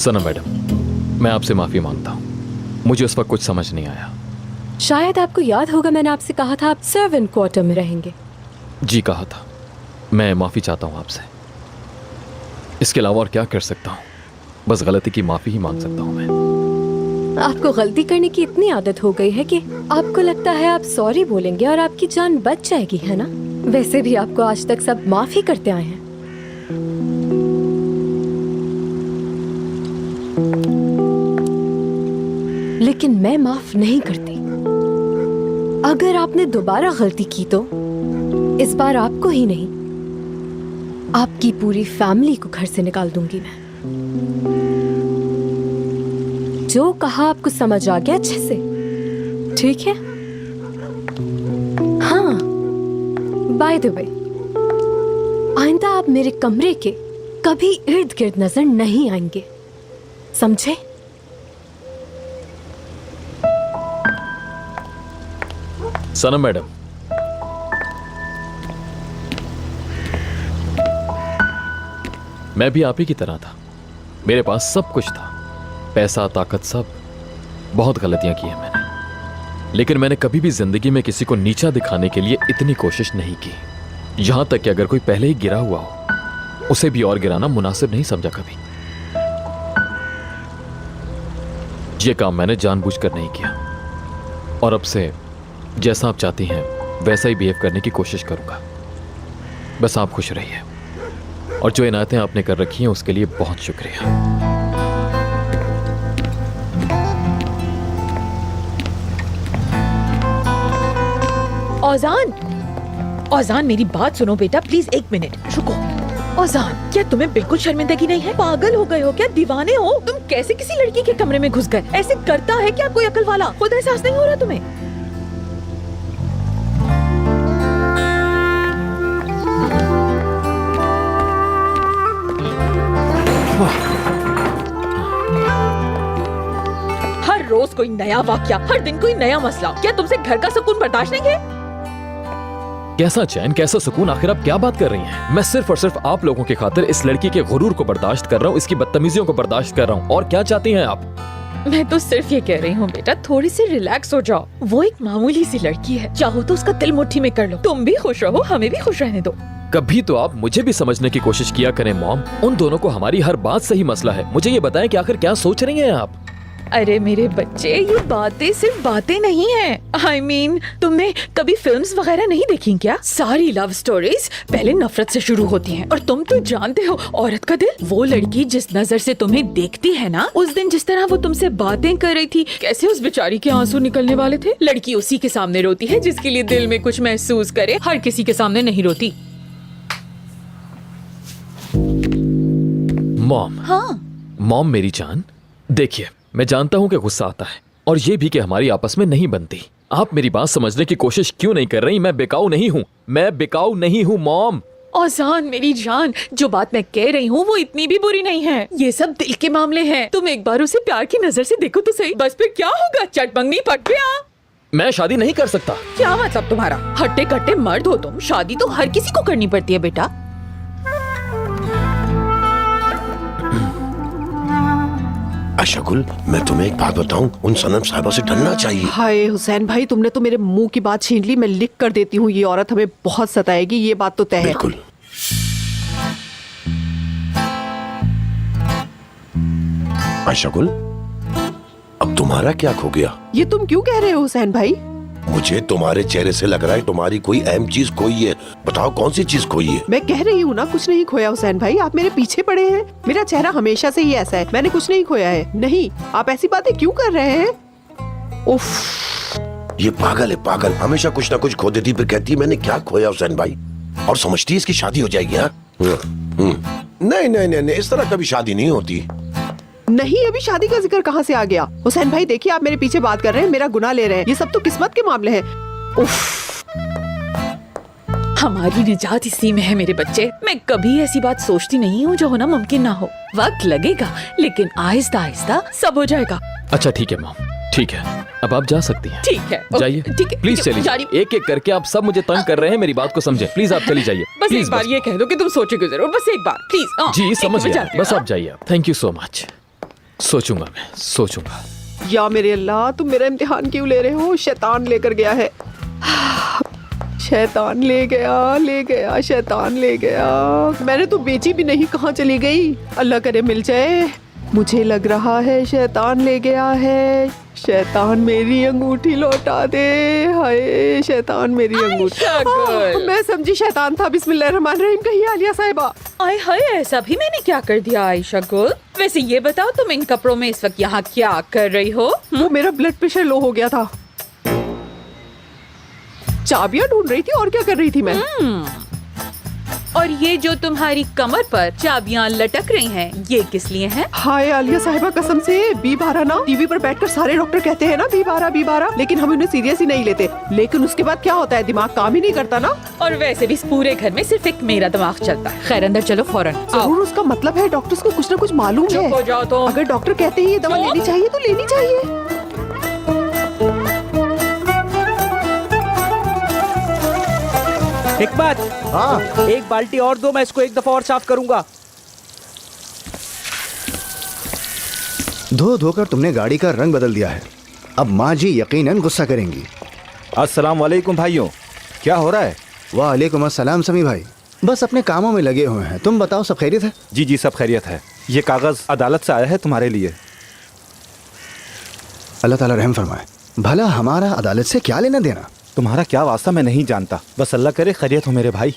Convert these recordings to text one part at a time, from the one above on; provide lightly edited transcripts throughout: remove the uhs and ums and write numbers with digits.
सनम madam, मैं आपसे माफी मांगता हूँ। मुझे उस वक्त कुछ समझ नहीं आया। शायद आपको याद होगा मैंने आपसे कहा था आप सर्वेंट क्वार्टर में रहेंगे। जी कहा था। मैं माफी चाहता हूँ आपसे। इसके अलावा और क्या कर सकता हूँ? बस गलती की माफी ही मांग सकता हूँ मैं। आपको गलती करने की इतनी आदत हो गई है कि आपको लगता है आप सॉरी बोलेंगे और आपकी जान बच जाएगी, है ना? वैसे भी आपको आज तक सब माफी करते आए हैं। लेकिन मैं माफ नहीं करती। अगर आपने दोबारा गलती की तो इस बार आपको ही नहीं, आपकी पूरी फैमिली को घर से निकाल दूंगी मैं। जो कहा आपको समझ आ गया अच्छे से? ठीक है? हाँ, बाय द वे, आइंदा आप मेरे कमरे के कभी इर्द गिर्द नजर नहीं आएंगे, समझे? सनम मैडम, मैं भी आप ही की तरह था। मेरे पास सब कुछ था, पैसा, ताकत, सब। बहुत गलतियां की हैं मैंने, लेकिन मैंने कभी भी जिंदगी में किसी को नीचा दिखाने के लिए इतनी कोशिश नहीं की। यहां तक कि अगर कोई पहले ही गिरा हुआ हो, उसे भी और गिराना मुनासिब नहीं समझा कभी। ये काम मैंने जानबूझकर नहीं किया, और अब से जैसा आप चाहती हैं वैसा ही बिहेव करने की कोशिश करूंगा। बस आप खुश रहिए, और जो इनायतें आपने कर रखी हैं उसके लिए बहुत शुक्रिया। औजान, औजान मेरी बात सुनो बेटा, प्लीज एक मिनट रुको। औजान, क्या तुम्हें बिल्कुल शर्मिंदगी नहीं है? पागल हो गए हो क्या? दीवाने हो तुम? कैसे किसी लड़की के कमरे में घुस गए? ऐसे करता है क्या कोई अकल वाला? खुद एहसास नहीं हो रहा तुम्हें? हर रोज कोई नया वाकया, हर दिन कोई नया मसला। क्या तुमसे घर का सुकून बर्दाश्त नहीं है? कैसा चैन, कैसा सुकून? आखिर आप क्या बात कर रही हैं? मैं सिर्फ और सिर्फ आप लोगों की खातिर इस लड़की के गुरूर को बर्दाश्त कर रहा हूँ, इसकी बदतमीजियों को बर्दाश्त कर रहा हूँ। और क्या चाहती हैं आप? मैं तो सिर्फ ये कह रही हूँ बेटा, थोड़ी सी रिलैक्स हो जाओ। वो एक मामूली सी लड़की है, चाहो तो उसका दिल मुट्ठी में कर लो। तुम भी खुश रहो, हमें भी खुश रहने दो। कभी तो आप मुझे भी समझने की कोशिश किया करें मॉम। उन दोनों को हमारी हर बात से ही मसला है। मुझे ये बताएं कि आखिर क्या सोच रही हैं आप? अरे मेरे बच्चे, ये बातें सिर्फ बातें नहीं हैं। I mean, तुमने कभी फिल्म्स वगैरह नहीं देखी क्या? सारी लव स्टोरीज पहले नफरत से शुरू होती हैं, और तुम तो जानते हो औरत का दिल। वो लड़की जिस नजर से तुम्हें देखती है ना, उस दिन जिस तरह वो तुमसे बातें कर रही थी, कैसे उस बेचारी के आंसू निकलने वाले थे। लड़की उसी के सामने रोती है जिसके लिए दिल में कुछ महसूस करे, हर किसी के सामने नहीं रोती। मॉम, हाँ मॉम मेरी जान, देखिए मैं जानता हूँ कि गुस्सा आता है, और ये भी कि हमारी आपस में नहीं बनती। आप मेरी बात समझने की कोशिश क्यों नहीं कर रही? मैं बिकाऊ नहीं हूँ, मैं बिकाऊ नहीं हूँ मॉम। औजान मेरी जान, जो बात मैं कह रही हूँ वो इतनी भी बुरी नहीं है। ये सब दिल के मामले हैं। तुम एक बार उसे प्यार की नजर से देखो तो सही। बस फिर क्या होगा? चटमंगनी पट गया। मैं शादी नहीं कर सकता। क्या मतलब तुम्हारा? हट्टे कट्टे मर्द हो तुम, शादी तो हर किसी को करनी पड़ती है बेटा। अशगुल, मैं तुम्हें एक बात बताऊं, उन सनम साहिबा से डरना चाहिए। हाय हुसैन भाई, तुमने तो मेरे मुंह की बात छीन ली। मैं लिख कर देती हूँ, ये औरत हमें बहुत सताएगी, ये बात तो तय है। बिल्कुल। अशगुल, अब तुम्हारा क्या खो गया? ये तुम क्यों कह रहे हो हुसैन भाई? मुझे तुम्हारे चेहरे से लग रहा है तुम्हारी कोई अहम चीज खोई है। बताओ कौन सी चीज खोई है? मैं कह रही हूँ ना, कुछ नहीं खोया हुसैन भाई। आप मेरे पीछे पड़े हैं। मेरा चेहरा हमेशा से ही ऐसा है, मैंने कुछ नहीं खोया है। नहीं, आप ऐसी बातें क्यों कर रहे हैं? उफ, ये पागल है, पागल। हमेशा कुछ ना कुछ खो देती, फिर कहती है मैंने क्या खोया हुसैन भाई, और समझती है इसकी शादी हो जाएगी। हाँ, नहीं नहीं नहीं, इस तरह कभी शादी नहीं होती। नहीं, अभी शादी का जिक्र कहाँ से आ गया? हुसैन भाई देखिए, आप मेरे पीछे बात कर रहे हैं, मेरा गुनाह ले रहे हैं। ये सब तो किस्मत के मामले हैं। उफ, हमारी निजात इसी में है मेरे बच्चे। मैं कभी ऐसी बात सोचती नहीं हूँ जो होना मुमकिन ना हो। वक्त लगेगा, लेकिन आहिस्ता आहिस्ता सब हो जाएगा। अच्छा ठीक है मॉम, ठीक है, अब आप जा सकती हैं। ठीक है, जाइए, ठीक है, प्लीज चलिए। एक एक करके आप सब मुझे तंग कर रहे हैं, मेरी बात को समझे। प्लीज आप चली जाइए। बस प्लीज एक बार ये कह दो कि तुम सोचोगे जरूर, बस एक बार प्लीज। जी समझ गया, बस आप जाइए। Thank you so much. सोचूंगा, मैं सोचूंगा। या मेरे अल्लाह, तुम मेरा इम्तिहान क्यों ले रहे हो? शैतान लेकर गया है। शैतान ले गया, शैतान ले गया। मैंने तो बेची भी नहीं, कहाँ चली गई? अल्लाह करे मिल जाए। मुझे लग रहा है शैतान ले गया है। शैतान मेरी अंगूठी लौटा दे। हाय शैतान मेरी अंगूठी। मैं समझी शैतान था। बिस्मिल्लाहिर्रहमानिर्रहीम। कहिए आलिया साहिबा। आय हाय, ऐसा भी मैंने क्या कर दिया आयशा गुल? वैसे ये बताओ, तुम इन कपड़ों में इस वक्त यहाँ क्या कर रही हो? वो मेरा ब्लड प्रेशर लो हो गया था। चाबियां ढूंढ रही थी, और क्या कर रही थी मैं? और ये जो तुम्हारी कमर पर चाबियां लटक रही हैं, ये किस लिए हैं? हाय आलिया साहिबा, कसम से B12 ना, टीवी पर बैठकर सारे डॉक्टर कहते हैं ना B12, लेकिन हम उन्हें सीरियस ही नहीं लेते। लेकिन उसके बाद क्या होता है, दिमाग काम ही नहीं करता ना। और वैसे भी इस पूरे घर में सिर्फ एक मेरा दिमाग चलता है। खैर अंदर चलो फौरन। जरूर उसका मतलब है डॉक्टर्स को कुछ ना कुछ मालूम चुप हो है। जाओ तो। अगर डॉक्टर कहते हैं ये दवा लेनी चाहिए तो लेनी चाहिए। हिकमत, हाँ, एक बाल्टी और दो, मैं इसको एक दफा और साफ करूंगा। धो धोकर तुमने गाड़ी का रंग बदल दिया है। अब माँ जी यकीनन गुस्सा करेंगी। अस्सलाम वालेकुम भाइयों, क्या हो रहा है? वालेकुम अस्सलाम समी भाई, बस अपने कामों में लगे हुए हैं। तुम बताओ सब खैरियत है? जी जी सब खैरियत है। ये कागज अदालत से आया है तुम्हारे लिए। अल्लाह ताला रहम फरमाए। भला हमारा अदालत से क्या लेना देना? तुम्हारा क्या वास्ता मैं नहीं जानता, बस अल्लाह करे खैरियत हो मेरे भाई।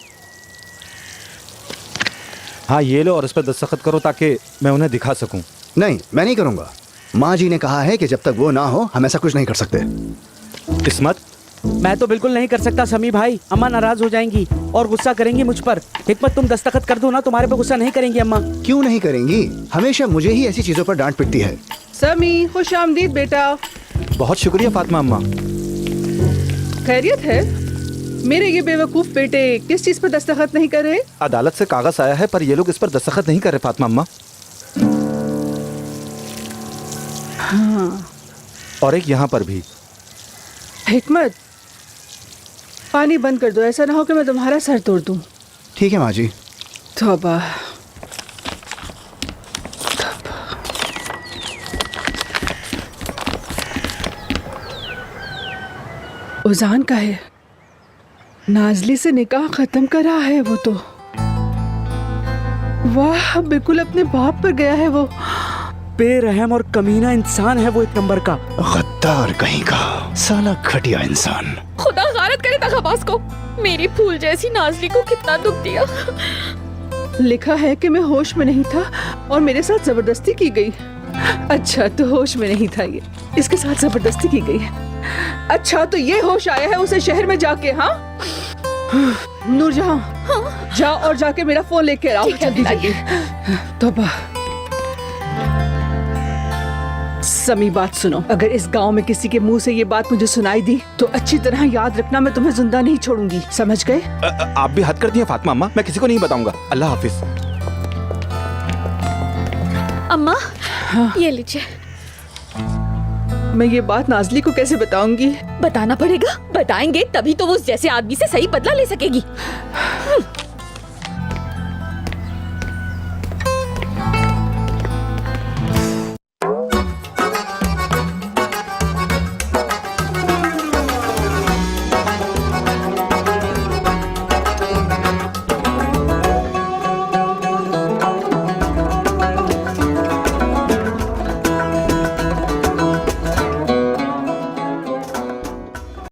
हाँ ये लो और इस पर दस्तखत करो ताकि मैं उन्हें दिखा सकूं। नहीं, मैं नहीं करूंगा। माँ जी ने कहा है कि जब तक वो ना हो हम ऐसा कुछ नहीं कर सकते। किस्मत, मैं तो बिल्कुल नहीं कर सकता समी भाई, अम्मा नाराज हो जाएंगी और गुस्सा करेंगी मुझ पर। हिकमत तुम दस्तखत कर दो ना, तुम्हारे पे गुस्सा नहीं करेंगी अम्मा। क्यों नहीं करेंगी? हमेशा मुझे ही ऐसी चीजों पर डांट पिटती है। समी खुश आमदीद बेटा। बहुत शुक्रिया फातिमा अम्मा। खैरियत है? मेरे ये बेवकूफ बेटे किस चीज पर दस्तखत नहीं कर रहे? अदालत से कागज आया है पर ये लोग इस पर दस्तखत नहीं कर रहे फातिमा अम्मा। हाँ। और एक यहाँ पर भी। हिकमत, पानी बंद कर दो, ऐसा ना हो कि मैं तुम्हारा सर तोड़ दूं। ठीक है माँ जी। तौबा। उजान का है, नाजली से निकाह खत्म करा है वो तो। वाह, बिल्कुल अपने बाप पर गया है वो। बेरहम और कमीना इंसान है वो, एक नंबर का। गद्दार कहीं का, साला घटिया इंसान। खुदा गारत करे तखबास को, मेरी फूल जैसी नाजली को कितना दुख दिया। लिखा है कि मैं होश में नहीं था और मेरे साथ जबरदस्ती की गई। अच्छा तो होश में नहीं था ये, इसके साथ जबरदस्ती की गई है। अच्छा तो ये होश आया है उसे शहर में जाके। हाँ नूरजहां, जाओ और जाके मेरा फोन लेके आओ जल्दी जल्दी। तौबा। समी बात सुनो, अगर इस गांव में किसी के मुंह से ये बात मुझे सुनाई दी तो अच्छी तरह याद रखना, मैं तुम्हें जिंदा नहीं छोड़ूंगी, समझ गए? आप भी हद कर दिए फातिमा अम्मा, मैं किसी को नहीं बताऊंगा। अल्लाह हाफिज। अम्मा ये लीजिए। मैं ये बात नाजली को कैसे बताऊंगी? बताना पड़ेगा, बताएंगे तभी तो वो उस जैसे आदमी से सही बदला ले सकेगी।